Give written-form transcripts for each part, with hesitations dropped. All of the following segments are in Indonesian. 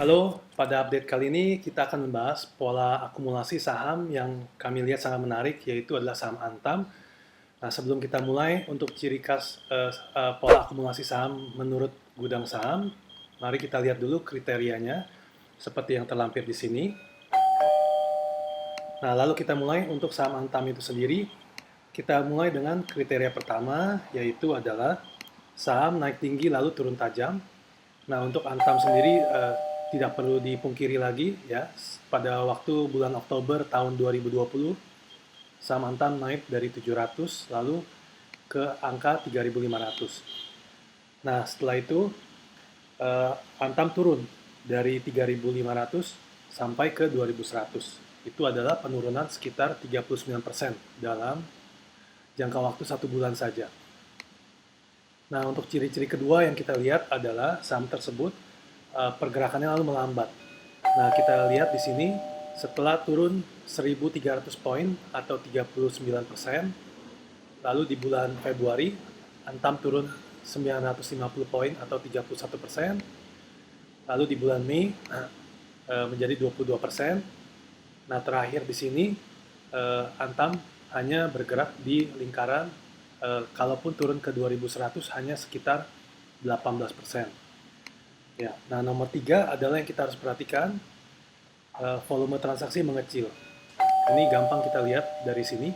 Halo, pada update kali ini kita akan membahas pola akumulasi saham yang kami lihat sangat menarik, yaitu adalah saham Antam. Nah, sebelum kita mulai, untuk ciri khas pola akumulasi saham menurut gudang saham, mari kita lihat dulu kriterianya, seperti yang terlampir di sini. Nah, lalu kita mulai untuk saham Antam itu sendiri. Kita mulai dengan kriteria pertama, yaitu adalah saham naik tinggi lalu turun tajam. Nah, untuk Antam sendiri tidak perlu dipungkiri lagi ya. Pada waktu bulan Oktober tahun 2020, saham Antam naik dari 700 lalu ke angka 3.500. Nah, setelah itu Antam turun dari 3.500 sampai ke 2.100. Itu adalah penurunan sekitar 39% dalam jangka waktu 1 bulan saja. Nah, untuk ciri-ciri kedua yang kita lihat adalah saham tersebut pergerakannya lalu melambat. Nah, kita lihat di sini setelah turun 1.300 poin atau 39%, lalu di bulan Februari Antam turun 950 poin atau 31%, lalu di bulan Mei menjadi 22%. Nah, terakhir di sini Antam hanya bergerak di lingkaran, kalaupun turun ke 2.100 hanya sekitar 18%. Ya, nah nomor 3 adalah yang kita harus perhatikan, volume transaksi mengecil. Ini gampang kita lihat dari sini,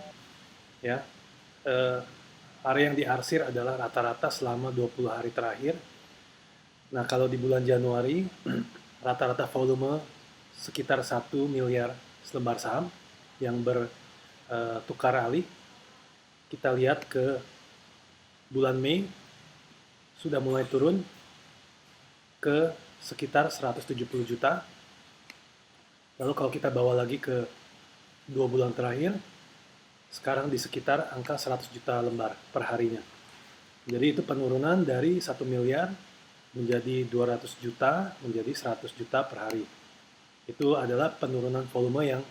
ya. Area yang diarsir adalah rata-rata selama 20 hari terakhir. Nah, kalau di bulan Januari, rata-rata volume sekitar 1 miliar selembar saham yang bertukar alih. Kita lihat ke bulan Mei, sudah mulai turun ke sekitar 170 juta. Lalu kalau kita bawa lagi ke 2 bulan terakhir, sekarang di sekitar angka 100 juta lembar per harinya. Jadi itu penurunan dari 1 miliar menjadi 200 juta, menjadi 100 juta per hari. Itu adalah penurunan volume yang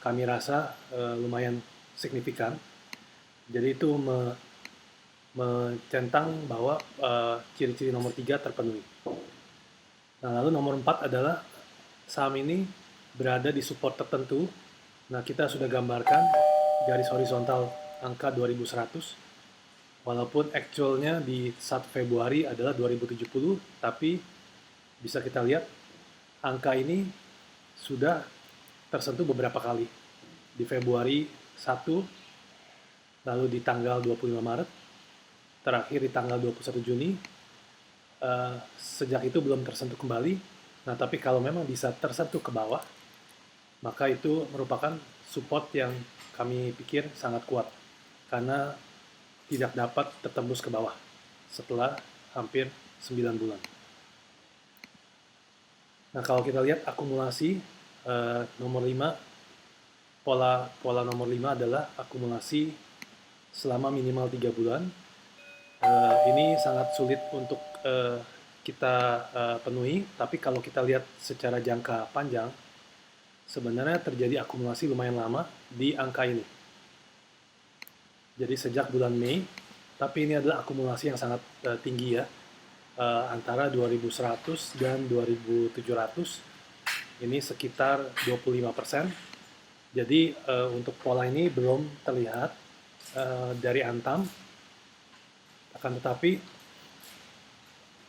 kami rasa lumayan signifikan. Jadi itu mencentang bahwa ciri-ciri nomor 3 terpenuhi. Nah, lalu nomor 4 adalah saham ini berada di support tertentu. Nah, kita sudah gambarkan garis horizontal angka 2100, walaupun actualnya di 1 Februari adalah 2070, tapi bisa kita lihat angka ini sudah tersentuh beberapa kali. Di Februari 1, lalu di tanggal 25 Maret, terakhir di tanggal 21 Juni. Sejak itu belum tersentuh kembali. Nah, tapi kalau memang bisa tersentuh ke bawah, maka itu merupakan support yang kami pikir sangat kuat, karena tidak dapat tertembus ke bawah setelah hampir 9 bulan. Nah, kalau kita lihat akumulasi nomor 5, pola nomor 5 adalah akumulasi selama minimal 3 bulan. Ini sangat sulit untuk kita penuhi, tapi kalau kita lihat secara jangka panjang, sebenarnya terjadi akumulasi lumayan lama di angka ini. Jadi sejak bulan Mei, tapi ini adalah akumulasi yang sangat tinggi ya, antara 2100 dan 2700, ini sekitar 25%. Jadi untuk pola ini belum terlihat dari Antam, akan tetapi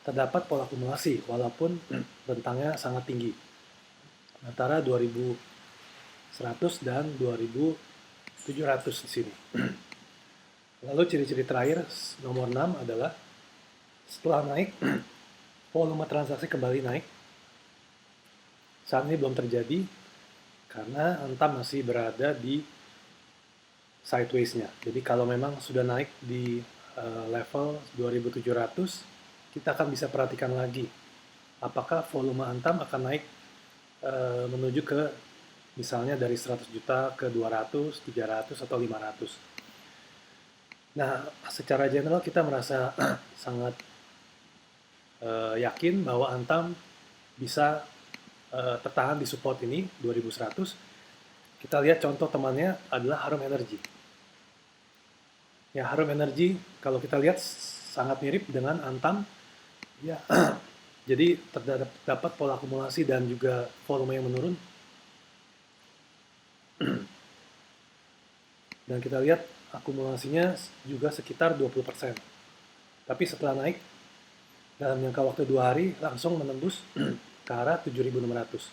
terdapat pola akumulasi walaupun rentangnya sangat tinggi antara 2100 dan 2700 di sini. Lalu ciri-ciri terakhir nomor 6 adalah setelah naik volume transaksi kembali naik. Saat ini belum terjadi karena Antam masih berada di sideways-nya. Jadi kalau memang sudah naik di level 2700, kita akan bisa perhatikan lagi apakah volume Antam akan naik menuju ke misalnya dari 100 juta ke 200, 300, atau 500. Nah, secara general kita merasa sangat yakin bahwa Antam bisa tertahan di support ini 2100. Kita lihat contoh temannya adalah Harum Energy. Ya, Harum Energy kalau kita lihat sangat mirip dengan Antam. Ya, Jadi terdapat pola akumulasi dan juga volume yang menurun. Dan kita lihat akumulasinya juga sekitar 20%. Tapi setelah naik, dalam jangka waktu 2 hari langsung menembus ke arah 7.600.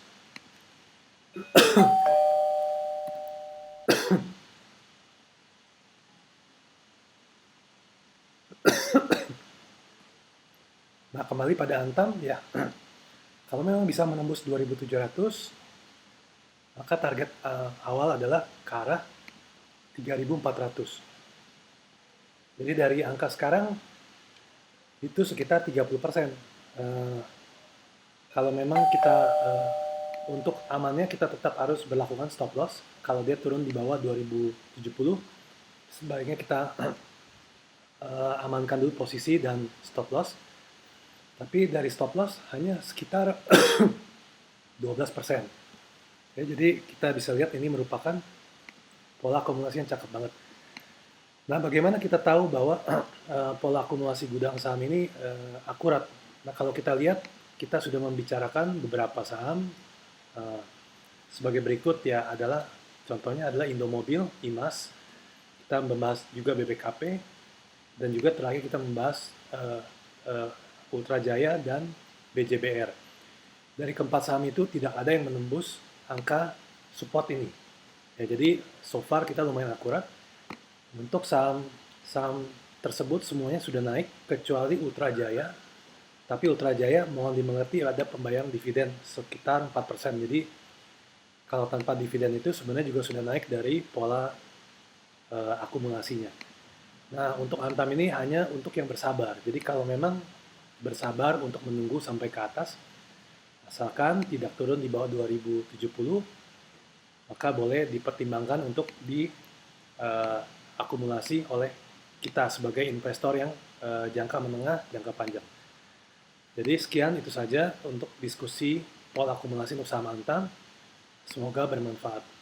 Nah, kembali pada Antam, ya, kalau memang bisa menembus 2.700, maka target awal adalah ke arah 3.400. Jadi dari angka sekarang itu sekitar 30%. Kalau memang kita untuk amannya kita tetap harus berlakukan stop loss. Kalau dia turun di bawah 2070, sebaiknya kita amankan dulu posisi dan stop loss. Tapi dari stop loss hanya sekitar 12%. Ya, jadi kita bisa lihat ini merupakan pola akumulasi yang cakep banget. Nah, bagaimana kita tahu bahwa pola akumulasi gudang saham ini akurat? Nah, kalau kita lihat, kita sudah membicarakan beberapa saham sebagai berikut ya, adalah contohnya adalah Indomobil, IMAS, kita membahas juga BBKP, dan juga terakhir kita membahas Ultra Jaya dan BJBR. Dari keempat saham itu tidak ada yang menembus angka support ini. Ya, jadi so far kita lumayan akurat. Untuk saham tersebut semuanya sudah naik kecuali Ultra Jaya. Tapi Ultra Jaya mohon dimengerti ada pembayaran dividen sekitar 4%. Jadi kalau tanpa dividen itu sebenarnya juga sudah naik dari pola akumulasinya. Nah, untuk Antam ini hanya untuk yang bersabar. Jadi kalau memang bersabar untuk menunggu sampai ke atas, asalkan tidak turun di bawah 2070, maka boleh dipertimbangkan untuk diakumulasi oleh kita sebagai investor yang jangka menengah, jangka panjang. Jadi sekian itu saja untuk diskusi pola akumulasi untuk saham Antam. Semoga bermanfaat.